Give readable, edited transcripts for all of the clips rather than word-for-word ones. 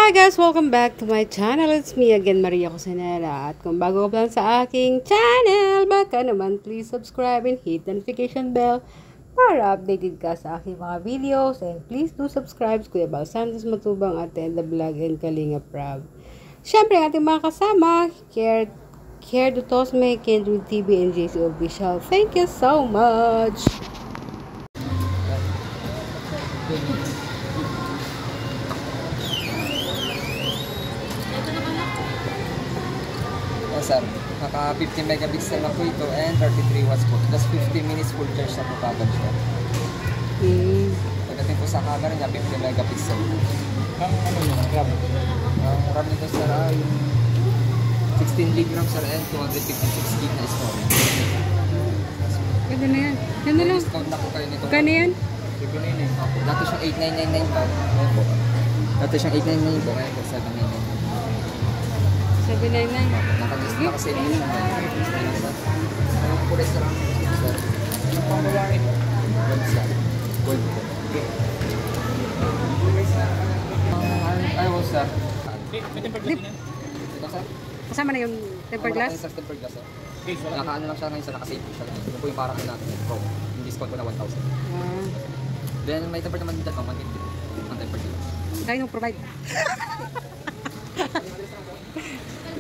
Hi guys! Welcome back to my channel. It's me again, Maria Cosinera. At kung bago ka pa lang sa aking channel, baka naman please subscribe and hit the notification bell para updated ka sa aking mga videos. And please do subscribe Kuya Bal Santos Matubang at the Vlog and Kalinga Prab. Siyempre, ating mga kasama, Care Dutosme, Kendrick TV, and JC Official. Thank you so much! Sir, naka 50 megapixel na po ito and 33 watts po. Just 50 minutes full charge na po kagad siya. Pagdating po sa camera niya, 50 megapixel. Ang ano yun, RAM? Ang RAM nito sir ay 16 GB RAM sir and 256 GB na storage. Pwede na yan. Yan na lang. Discount na po kayo nito. Kano yan? Dati siyang 8999 pa. Ngayon po. Dati siyang 899 po. Ngayon po 799. 799. Nakasave na siya. Ano po restaurant? Sir. Ano pang babae? Gold sir. Gold po. Ay, wow sir. May tempered glass na yan? Ito sir? Kasama na yung tempered glass? Wala tayong tempered glass sir. Okay, wala. Nakaano lang siya ngayon sir, nakasave po siya. Yun po yung parang natin. Pro. Yung discount ko na 1,000. Ah. Then may tempered naman dito, 150. Ang tempered glass. Kaya nung provide.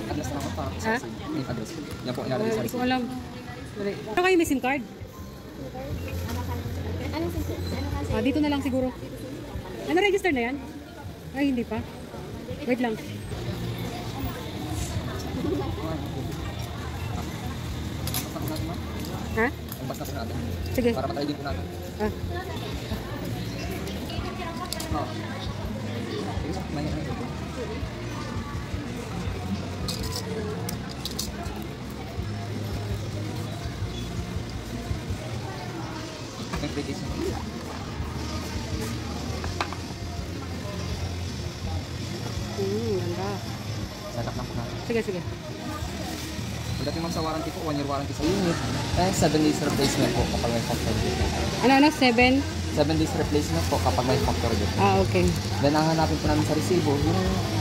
Address na ako para Ha? sa yung address. Yan po, ilalagay sa Hindi ko receipt. alam. Dali. Ano kayo may SIM card? Dito na lang siguro. Ano, register na yan? Ay, hindi pa. Wait lang. Ha? Ang basta po natin. Sige. Para patay din po natin. Ah. Oh. Sige, may application. Ganda. Setup lang po natin. Sige, sige. Pagdating ma'am sa warranty po, 1 year warranty sa unit. And 7 days replacement po kapag may factory dito. Ano, 7? 7 days replacement po kapag may factory dito. Ah, okay. Then ang hanapin po namin sa resibo,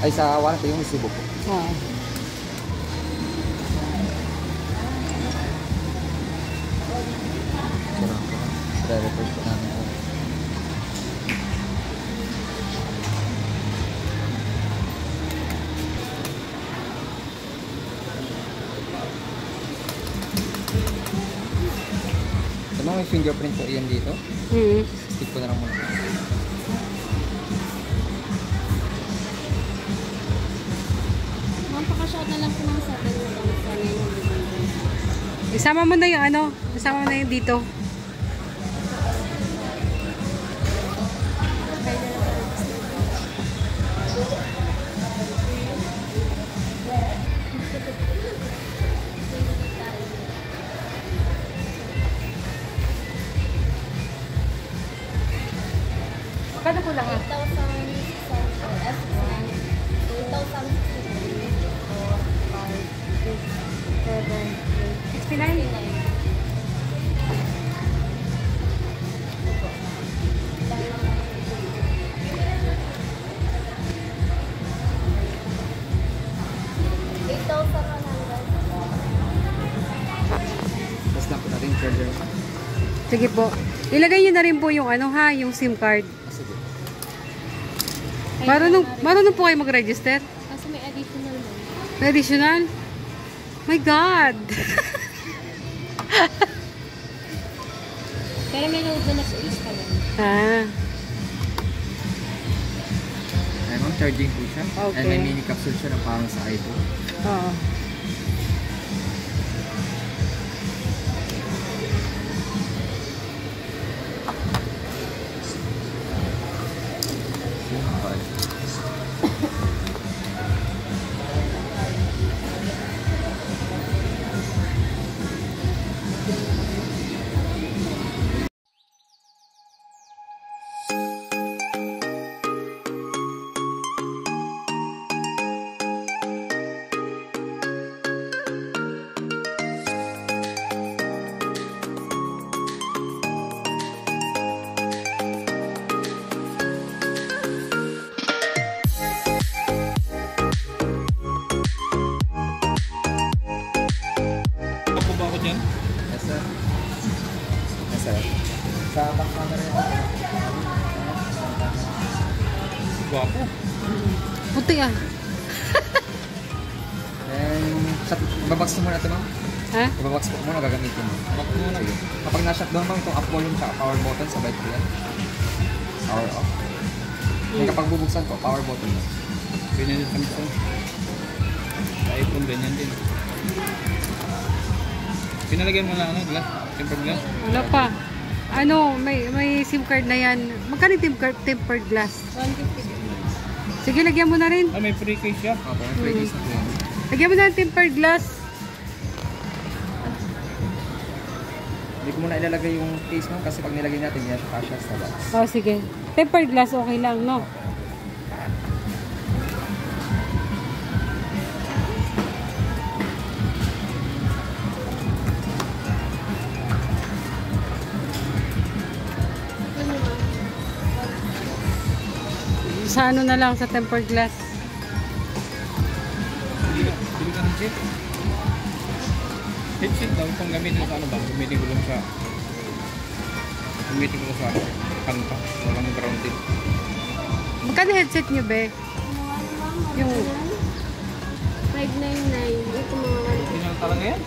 ay sa warranty yung resibo po. Ah. Re-record po namin po. So, may fingerprint po iyan dito. Stick ko na lang muna. Ma'am, pakashot na lang po ng 7,000. Isama mo na yung ano. Isama mo na yung dito. Kano po lang? 69? Tapos lang po natin yung charger. Sige po. Ilagay nyo na rin po yung ano ha, yung SIM card. Sige. Marunong po kayo mag-register? Kasi may additional mo. Additional? My God! Pero may load na na-freeze pa lang. Ah, Ayan ma'am, charging po siya. Okay. And may mini capsule siya na parang sa iPhone. oo. Puti ah. Babaks mo muna ito, ma'am. Ha? Babaks mo muna gagamitin mo. Sige. Kapag na-shutdown mo itong up volume sa power button, sabay ko yan. Power off. Ngayon kapag bubuksan ko, power button mo. Ganyan din Samsung. Sa iPhone, ganyan din. Pinalagyan mo na ano, glass? Tempered glass? Wala pa. Ano, may SIM card na yan. Magkano yung tempered glass? 150. Sige, lagyan mo na rin. Ah, may free case siya. Opo, may free case na po yan. Lagyan mo na ng tempered glass. Hindi ko muna ilalagay yung case mo kasi pag nilagay natin yan, kasha sa box. Oh, sige. Tempered glass, okay lang, no? Sa ano na lang, sa tempered glass. Bili ka ng chip. Headset daw, kung gamitin sa ano ba? Gamitin ko lang sa... Gamitin ko lang sa kanta. Walang grounded. Magkano headset nyo, be? Yung... 599. Ito mga Original talaga yan?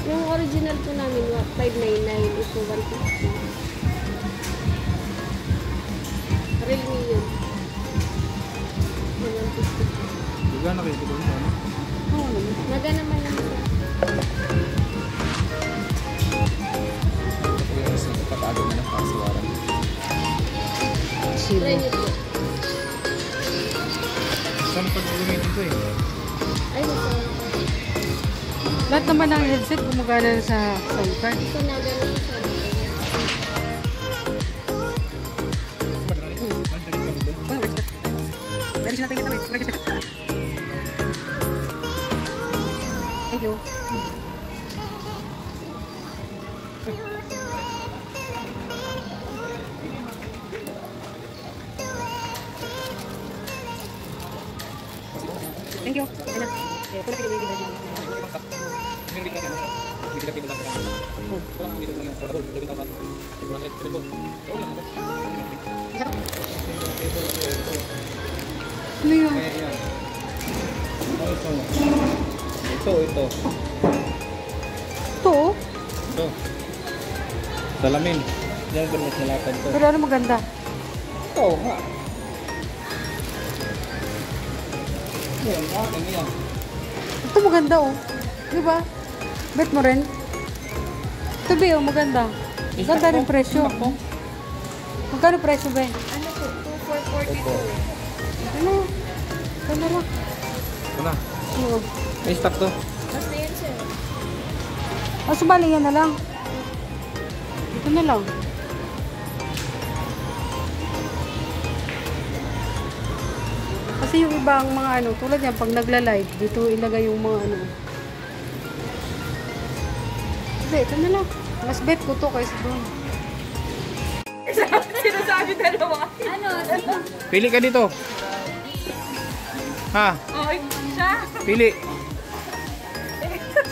yung original po namin, 599. Ito 150. Realme yun. 150. Diba nakita ko sa ano? Oo, naga naman yun. Ito po yung receipt. Patago na ng pasiwaran. Try nyo po. Saan pag gamitin ko eh? Ay, ito. Lahat naman ng headset gumagana sa SIM card. Ito naga naman siya. Thank you. Thank you. Ano? Ito na pinili ko. Ano yun? Ito. Ito oh. Ito. Salamin. Yan ko mas nalakad to. Pero ano maganda? Ito nga. Yan, akin yan. Ito maganda oh. Di ba? Bet mo rin? Ito be oh, maganda. Ganda rin presyo. Magkano presyo be? Ano po? 2442. Ano? Ganda lang. Ito na. Oo. May stock to. Basta yan sir. Ah, sumali yan na lang. Ito na lang. Kasi yung ibang mga ano, tulad yan, pag nagla-live, dito ilagay yung mga ano. Hindi, ito na lang. Mas bet ko to kaysa doon. Ano? Pili ka dito. Ha? Pili.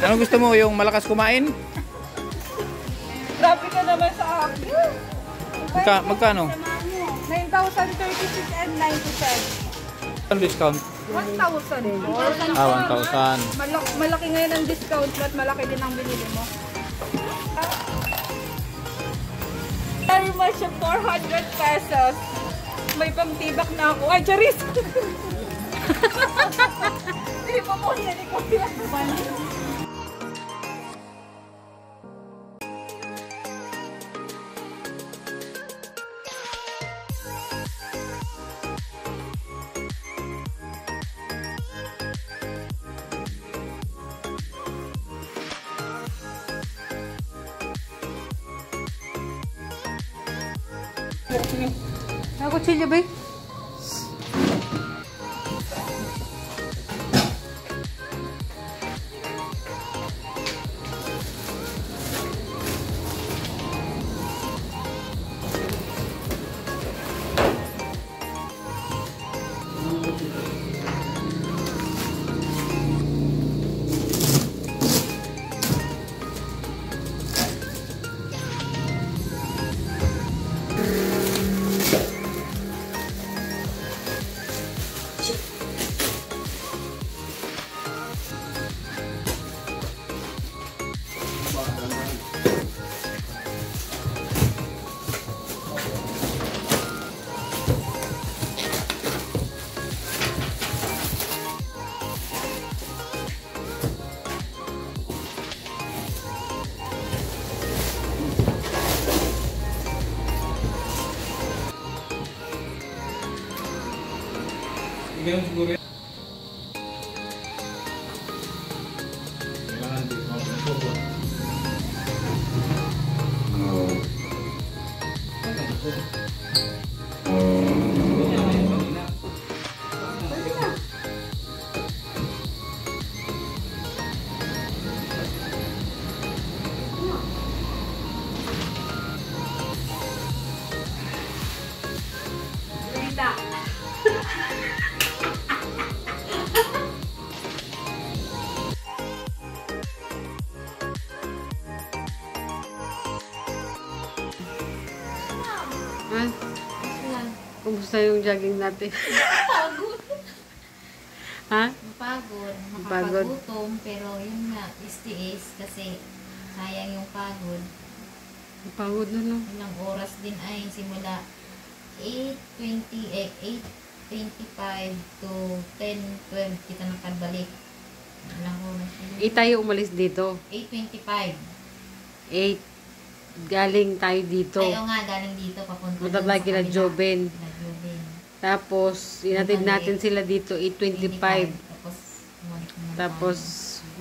Ano gusto mo? Yung malakas kumain? Grabe ka naman sa akin. Magkano? 9,036 and 90 cents. Ano discount? 1,000. Ah, 1,000. Malaki ngayon ang discount at malaki din ang binili mo. Very much 400 pesos. May pangtibak na ako. Ay, charis! Hindi pa po yan. Ako chilya ba? yun siguro yan. Kailangan din. Ha? Kumusta yung jogging natin? Pagod. Ha? Pagod. Pagod. Nakakagutom. Pero yun nga, is kasi sayang yung pagod. Pagod na, no? Ilang oras din ay simula 8:25 to 10:12 kita nakabalik. Ilang oras din? Tayo umalis dito. 8:25. 8. Galing tayo dito. Ayaw nga, galing dito papunta. Punta dun tayo sa kila kabila. Joben. Kila Joben. Tapos, inatid natin sila dito, 8:25. Tapos, Tapos,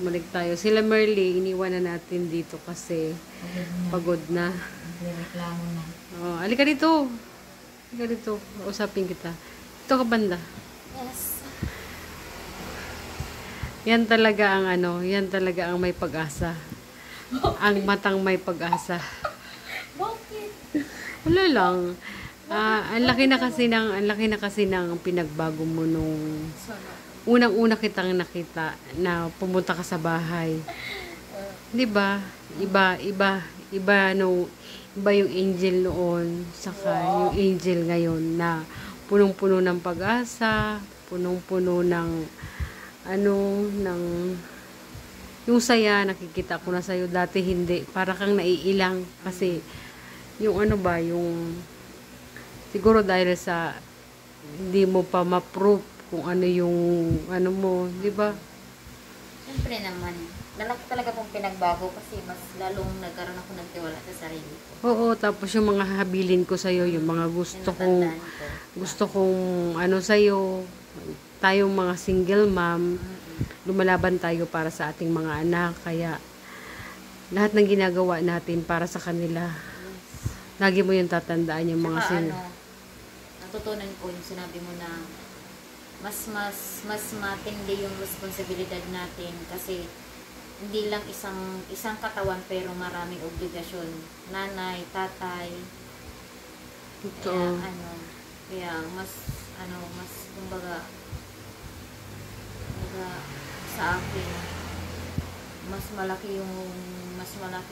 balik bumalik naman tayo. Sila Merly, iniwan na natin dito kasi tayo. pagod na. Nagre-reklamo na. Oh, alika dito. Alika dito. Usapin kita. Ito ka banda. Yes. Yan talaga ang ano, yan talaga ang may pag-asa. Ang matang may pag-asa. Bakit? Wala lang. Ang laki na kasi ng pinagbago mo nung unang-una kitang nakita na pumunta ka sa bahay. 'Di ba? Iba yung angel noon saka yung angel ngayon na punong-puno ng pag-asa, punong-puno ng yung saya, nakikita ko na sa'yo. Dati hindi. Para kang naiilang. Kasi, yung siguro dahil sa, hindi mo pa ma-proof kung ano yung, mo, di ba? Siyempre naman. Lalaki talaga pong pinagbago kasi mas lalong nagkaroon ako ng tiwala sa sarili ko. Oo, tapos yung mga habilin ko sa'yo, yung mga gusto kong, sa'yo, tayong mga single mom, lumalaban tayo para sa ating mga anak. Kaya, lahat ng ginagawa natin para sa kanila. Lagi mo yung tatandaan yung mga natutunan ko yung sinabi mo na mas matindi yung responsibilidad natin kasi hindi lang isang katawan pero maraming obligasyon. Nanay, tatay. Ito. Kaya mas kumbaga sa akin mas malaki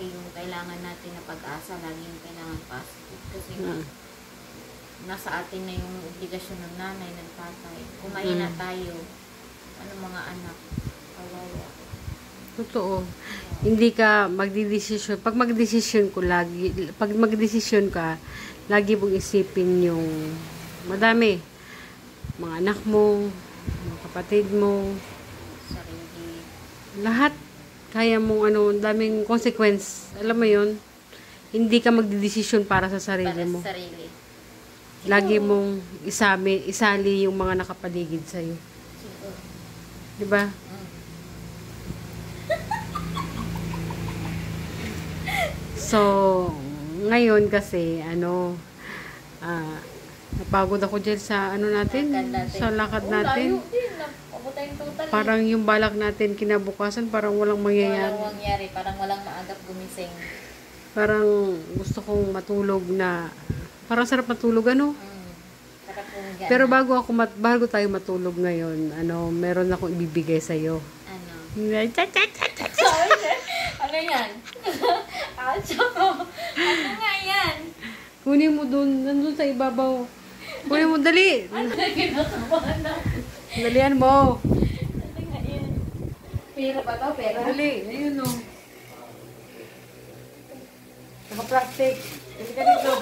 yung kailangan natin na pag-asa, laging kailangan positive kasi nasa atin na yung obligasyon ng nanay, ng tatay. Kumain na tayo, mga anak, kawawa. Totoo. Hindi ka magdidesisyon. Pag magdesisyon ka, lagi mong isipin yung madami. Mga anak mo, mga kapatid mo, Sarili. lahat. Kaya mong daming consequence. Alam mo yun? Hindi ka magdidesisyon para sa sarili Para mo. sa sarili. Lagi mong isali yung mga nakapaligid sa'yo. Siguro. Diba? So, ngayon kasi, napagod ako dyan sa natin, sa lakad natin. Parang yung balak natin kinabukasan, parang walang mangyayari. Walang mangyari, parang walang maagap gumising. Parang gusto kong matulog na, parang sarap matulog, Sarap pumiga. Pero bago tayo matulog ngayon, meron akong ibibigay sa'yo. Ano? Ano yan? Ano nga yan? Kunin mo nandun sa ibabaw. Kunin mo, dali! Ano na kinakabahan na? Dalian mo! Ano nga yan? Pera ba to? Pera? Dali, ayun o. Naka-plastic. Dali ka dito.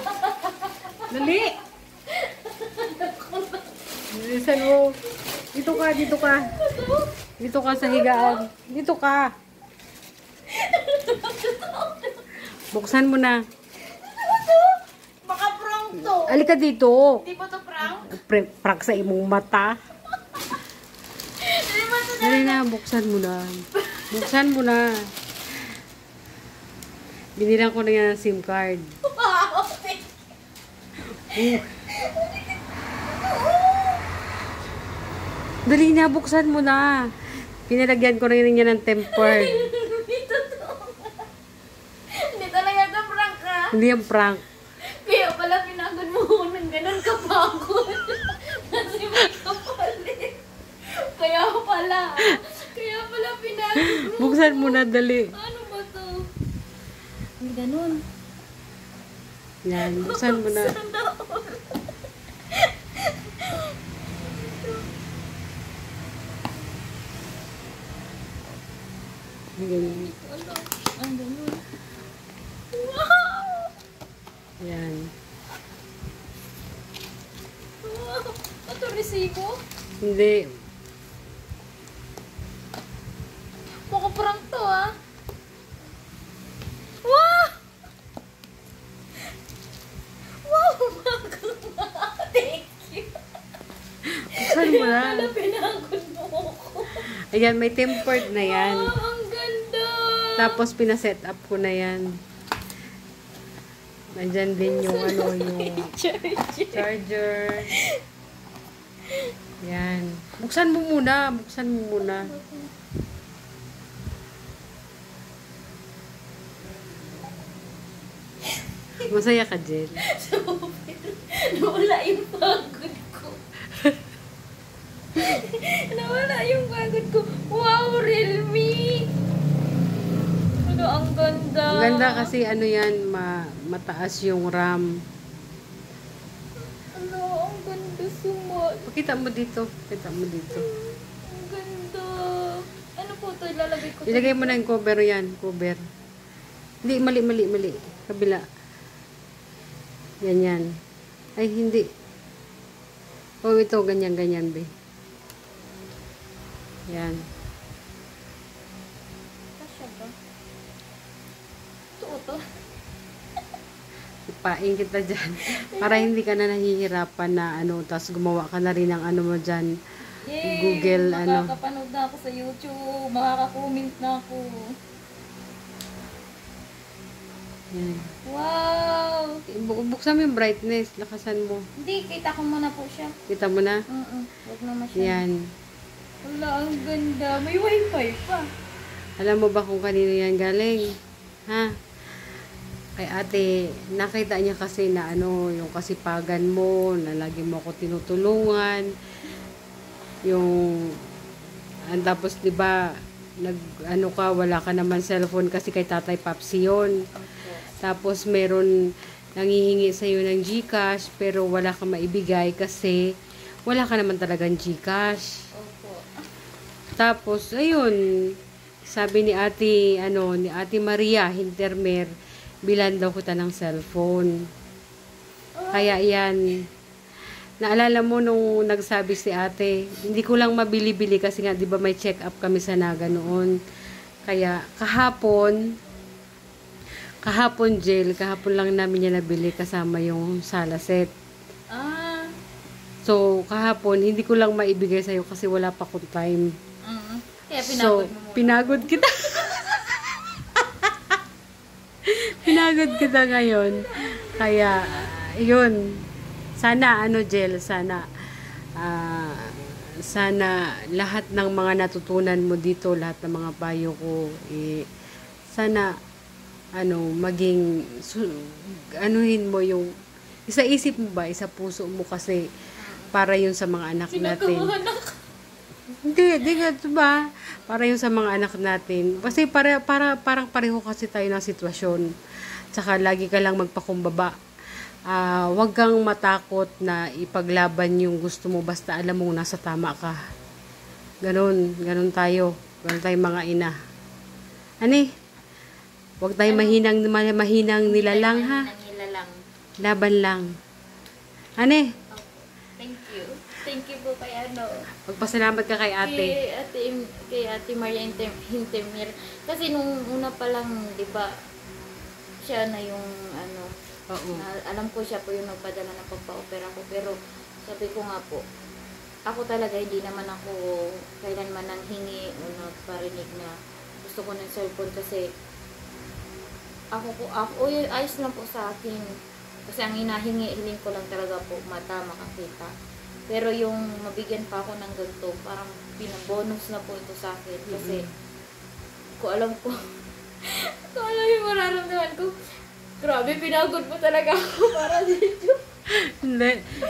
Dali! Dalisan mo. Dito ka. Dito ka sa higaan. Dito ka. Buksan mo na. Baka prank to. Alika dito. Di ba to prank? Prank sa imong mata. Dali na, buksan mo na. Buksan mo na. Binilang ko na yan ng SIM card. Wow! Dali na, buksan mo na. Pinalagyan ko na rin yan ng tempered. Hindi totoo. Hindi talaga ito prank ka. Hindi yung prank. Kaya pala pinagod mo ako ng ganun kapagod. Kasi may kapalit. Kaya pala pinagod mo. Buksan mo na, dali. Ano ba to? May ganun. Yan, buksan mo na. Ganyan. Ano? Ang ganun. Wow! Yan. Wow! Ito resibo? Hindi. Mukhang prank to ah. Wow! Wow! Thank you. Buksan mo na. Wala pinagod mo ako. Ayan, may tempered na yan. Wow, ang ganda. Tapos, pinaset up ko na yan. Nandyan din yung ano, yung charger. Yan. Buksan mo muna. Buksan mo muna. Masaya ka, Jill. Nawala yung pagod ko. Nawala yung pagod ko. Wow, Realme! Ano, ang ganda. Ang ganda kasi ano yan, mataas yung RAM. Ano, ang ganda sumat. Pakita mo dito. Pakita mo dito. Ang ganda. Ano po ito? Ilalagay ko. Ilagay mo na yung cover yan. Cover. Hindi, mali. Kabila. Ganyan. Ay, hindi. Oh, ito. Ganyan, be. Yan. Kasya ba? Ito. Ipain kita dyan. Para hindi ka na nahihirapan na ano, tapos gumawa ka na rin ng ano mo dyan. Yay! Google, ano. Makakapanood na ako sa YouTube. Makaka-comment na ako. Yan. Wow! Buksan mo yung brightness. Lakasan mo. Hindi, kita ko muna po siya. Kita mo na? Huwag naman siya. Yan. Wala, ang ganda. May wifi pa. Alam mo ba kung kanino yan galing? Ha? Kay ate, nakita niya kasi na ano, yung kasipagan mo, na lagi mo ako tinutulungan. Yung, tapos diba, ano ka, wala ka naman cellphone kasi kay Tatay Papsi yun. Tapos meron nangihingi sa'yo ng GCash, pero wala ka maibigay kasi wala ka naman talagang GCash. Opo. Tapos, ayun, sabi ni Ate Maria Hintermer, bilan daw kita ng cellphone. Kaya yan, naalala mo nung nagsabi si ate, hindi ko lang mabili-bili kasi nga, di ba may check-up kami sa Naga noon. Kaya, kahapon lang namin niya nabili kasama yung sala set. Ah. So, kahapon, hindi ko lang maibigay sa'yo kasi wala pa akong time. Kaya pinagod So, mo muna. pinagod kita. Pinagod kita ngayon. Kaya, yun. Sana, Jel, sana lahat ng mga natutunan mo dito, lahat ng mga payo ko, sana, maging, anuhin mo yung, isa isip mo ba, isa puso mo kasi, para yun sa mga anak natin. Hindi nga, diba? Para yun sa mga anak natin. Kasi parang pareho kasi tayo ng sitwasyon. Tsaka lagi ka lang magpakumbaba. Huwag kang matakot na ipaglaban yung gusto mo basta alam mong nasa tama ka. Ganon tayo. Ganon tayo mga ina. Huwag tayo mahinang nilalang ha. Nilalang. Laban lang. Thank you po kay Magpasalamat ka kay ate. Kay ate Maria Hintermer. Kasi nung una pa lang, di ba, siya na yung Oo. alam ko siya po yung nagpadala ng pagpa-opera ko. Pero sabi ko nga po, ako talaga hindi naman ako kailanman naman ng hingi o nagparinig na gusto ko ng cellphone kasi ayos lang po sa akin. Kasi ang hiling ko lang talaga po, mata, makakita. Pero yung mabigyan pa ako ng ganito, parang pinabonus na po ito sa akin. Kasi, kung alam ko, kung alam yung mararamdaman ko, grabe, pinagod mo talaga ako para dito.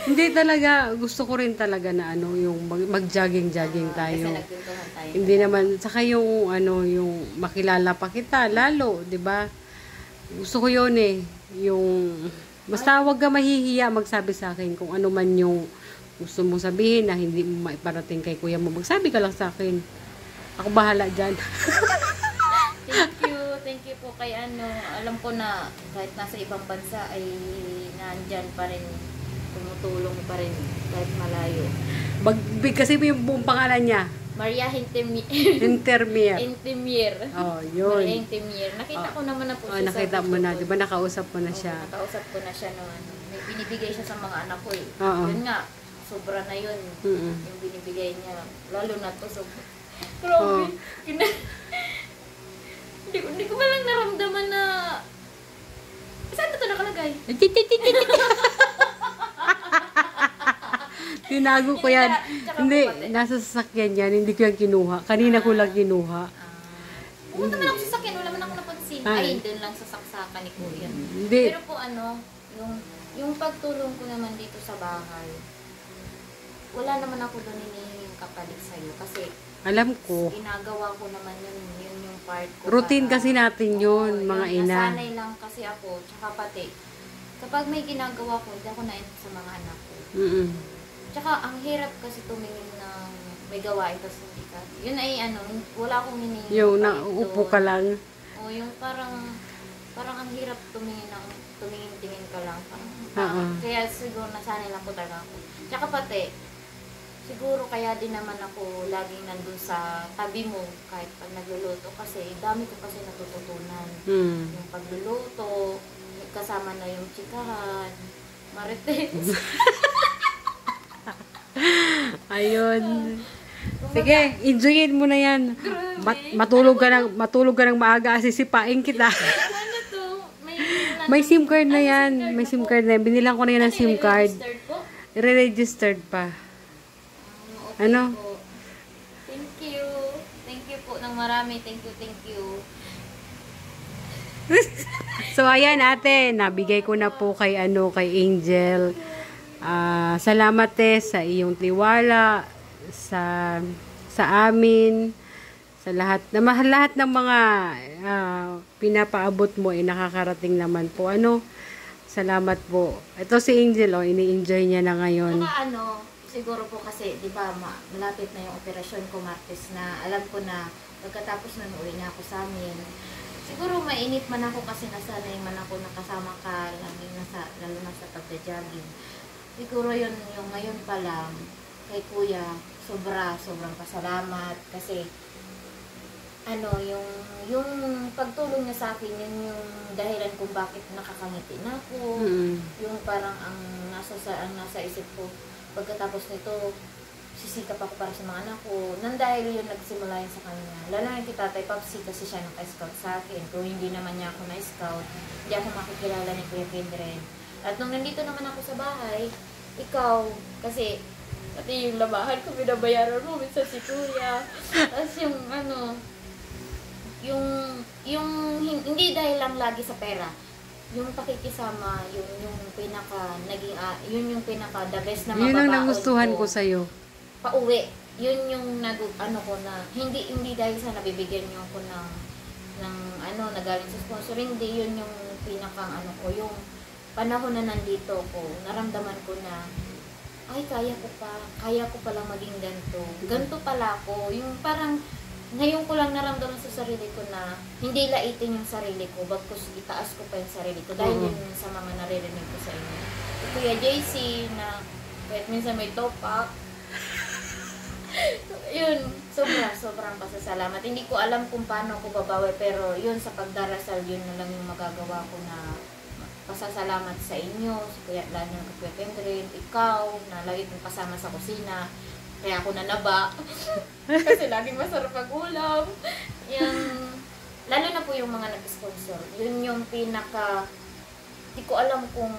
Hindi talaga, gusto ko rin talaga na yung mag-jogging-jogging tayo. Kasi nagtuntuhan tayo. Hindi naman, saka yung yung makilala pa kita, lalo, di ba? Gusto ko yun yung, basta wag ka mahihiya magsabi sa akin kung ano man yung gusto mong sabihin na hindi mo maiparating kay kuya mo. Magsabi ka lang sa akin. Ako bahala dyan. Thank you po kay alam ko na kahit nasa ibang bansa ay nandyan pa rin, tumutulong pa rin kahit malayo. Kasi yung buong pangalan niya. Maria Intermier. Intimier. Oh, yun. Maria Intimier. Nakita ko naman na po siya nakita mo na. Di ba nakausap mo na siya? Nakausap ko na siya noon. May binibigay siya sa mga anak ko eh. Oo. Yun nga, sobra na yun. Mm-mm. Yung binibigay niya. Lalo na to, sobra. Grabe. Hindi ko malang naramdaman na... Saan na ito nakalagay? Tinago ko yan. Tsaka Hindi, pati. nasa sasakyan yan. Hindi ko yan kinuha. Kanina ko lang kinuha. Pumunta man ako sa sakyan, wala man ako napansin. Ay. Ay, doon lang sa saksakan ni Kuya. Hindi. Pero po yung pagtulong ko naman dito sa bahay, wala naman ako doon hinihinging kapalit sa'yo. Kasi Alam ko. ginagawa ko naman yun yung part ko. Routine para- kasi natin yun, Oo, mga ina. Nasanay lang kasi ako, tsaka pati, kapag may ginagawa ko, hindi ako nain sa mga anak ko. Mm-mm. Tsaka, ang hirap kasi tumingin ng may gawain tapos hindi ka. Yun ay wala akong hinihingi. Yung kahit nauupo doon. ka lang. O yung parang ang hirap tumingin-tingin ka lang. Oo. Kaya siguro nasanay lang po talaga ako. Tsaka pati, siguro kaya din naman ako laging nandun sa tabi mo kahit pag nagluluto kasi dami ko kasi natututunan. Mm. Yung pagluluto, kasama na yung chikahan, marites. Ayun. Sige, enjoyin mo na yan. Matulog ka ng maaga, sisipain kita. Ano to? May SIM card na yan. May SIM card na yan. Binilang ko na yan ng SIM card. Registered po? Re-registered pa. Okay Ano? po. Thank you. Thank you po ng marami. Thank you. So, ayan ate, nabigay ko na po kay Angel. Salamat sa iyong tiwala sa amin, sa lahat ng mga pinapaabot mo nakakarating naman po. Salamat po. Ito si Angel, ini-enjoy niya na ngayon. Saka siguro po kasi, di ba, malapit na yung operasyon ko, Martes, na alam ko na pagkatapos na uwi na ako sa amin, siguro mainit man ako kasi nasanay man ako nakasama ka, lalo na sa pagda-jogging. Siguro yun, yung ngayon pa lang, kay Kuya, sobrang pasalamat kasi yung pagtulong niya sa akin, yun yung dahilan kung bakit nakakangiti na ako. Mm. Yung parang ang nasa isip ko, pagkatapos nito, sisikap ako para sa mga anak ko. Nang dahil yun nagsimula yun sa kanya. Lalo na yung Tatay Papsi kasi siya naka-scout sa akin. Kung hindi naman niya ako na-scout, hindi ako makikilala ni Kuya Kindred. At nung nandito naman ako sa bahay, ikaw, kasi pati yung labahan ko, binabayaran mo minsan si Kuya. Tapos yung hindi dahil lang lagi sa pera, yung pakikisama, yung pinaka yun yung pinaka the best na mababaon. Yun ang nagustuhan ko sa'yo. Pauwi. Yun yung ko na hindi dahil sa nabibigyan niyo ko ng nagaling sa sponsor, hindi yun yung pinakang ko, yung panahon na nandito ko, naramdaman ko na ay kaya ko palang maging ganito pala ako, yung parang ngayon ko lang naramdaman sa sarili ko na hindi laitin yung sarili ko, bagkus itaas ko pa yung sarili ko dahil yun sa mga naririnig ko sa inyo. Kuya JC na kahit minsan may topak, yun, sobrang pasasalamat. Hindi ko alam kung paano ko babawi, pero yun sa pagdarasal, yun na lang yung magagawa ko na pasasalamat sa inyo, lalo na Kuya Kendrin, ikaw, na lagi kong kasama sa kusina. Kaya ako nanaba. Kasi laging masarap ang ulam. Yung, lalo na po yung mga nag-sponsor. Yun yung di ko alam kung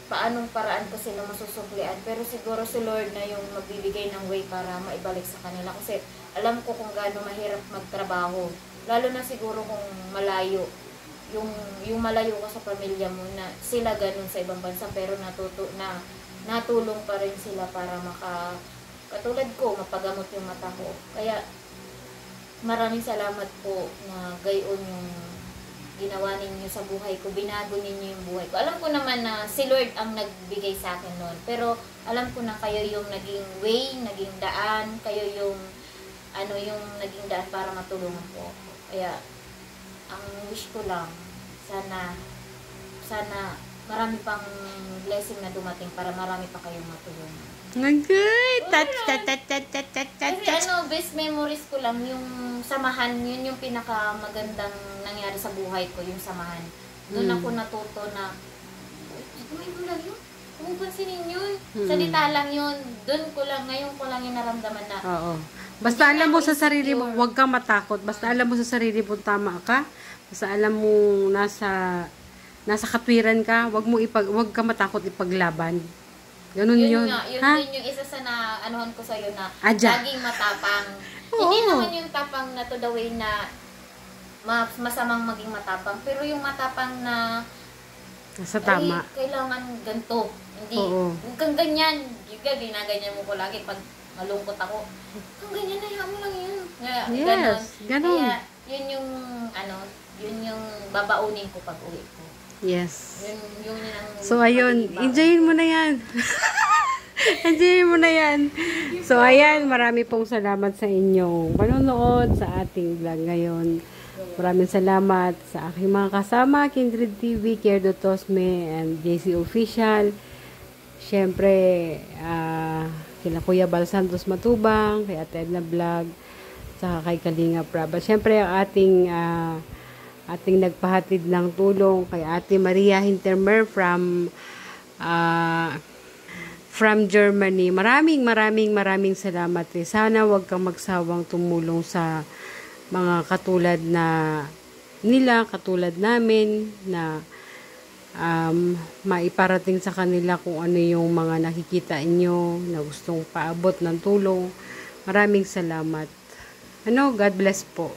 paanong paraan ko sila masusuklian. Pero siguro si Lord na yung magbibigay ng way para maibalik sa kanila. Kasi alam ko kung gaano mahirap magtrabaho. Lalo na siguro kung malayo. Yung malayo ka sa pamilya mo na sila ganun sa ibang bansa. Pero natulong pa rin sila para katulad ko, mapagamot yung mata ko. Kaya maraming salamat po na gayon yung ginawa ninyo sa buhay ko, binago ninyo yung buhay ko. Alam ko naman na si Lord ang nagbigay sa akin noon. Pero alam ko na kayo yung naging way, naging daan, kayo yung yung naging daan para matulungan po ako. Kaya ang wish ko lang, sana marami pang blessing na dumating para marami pa kayong matulungan. Okay. Touch. Kasi best memories ko lang, yung samahan, yun yung pinakamagandang nangyari sa buhay ko, yung samahan. Doon ako natuto na, gawin mo lang yun. Kung pansinin yun. Salita lang yun. Ngayon ko lang yung naramdaman na. Oo. Basta alam mo sa sarili mo, huwag kang matakot. Basta alam mo sa sarili mo, tama ka. Basta alam mo nasa katwiran ka, huwag ka matakot ipaglaban. Ganun yun. Yun yung isa sa anuhan ko sa'yo na Adya. laging matapang. Oo. Hindi naman yung tapang na to the way na masamang maging matapang. Pero yung matapang na Nasa tama. Kailangan ganito. Hindi. Oo. Huwag kang ganyan. Ginaganyan mo ko lagi pag malungkot ako. Kung ganyan, hayaan mo lang yun. Yes. Ganun. Kaya yun yung babaunin ko pag uwi ko. Yes. Yun ang So, ayun. Enjoyin mo na yan. Enjoyin mo na yan. So, ayan. Marami pong salamat sa inyong panonood sa ating vlog ngayon. Maraming salamat sa aking mga kasama, Kindred TV, Kierdo Tosme, and JC Official. Siyempre, kila Kuya Bal Santos Matubang, kay Ate Edna Vlog, saka kay Kalinga Prab. Siyempre, ang ating nagpahatid ng tulong kay Ate Maria Hintermer from Germany. Maraming salamat. Sana wag kang magsawang tumulong sa mga katulad namin na maiparating sa kanila kung ano yung mga nakikita inyo na gustong paabot ng tulong. Maraming salamat. God bless po.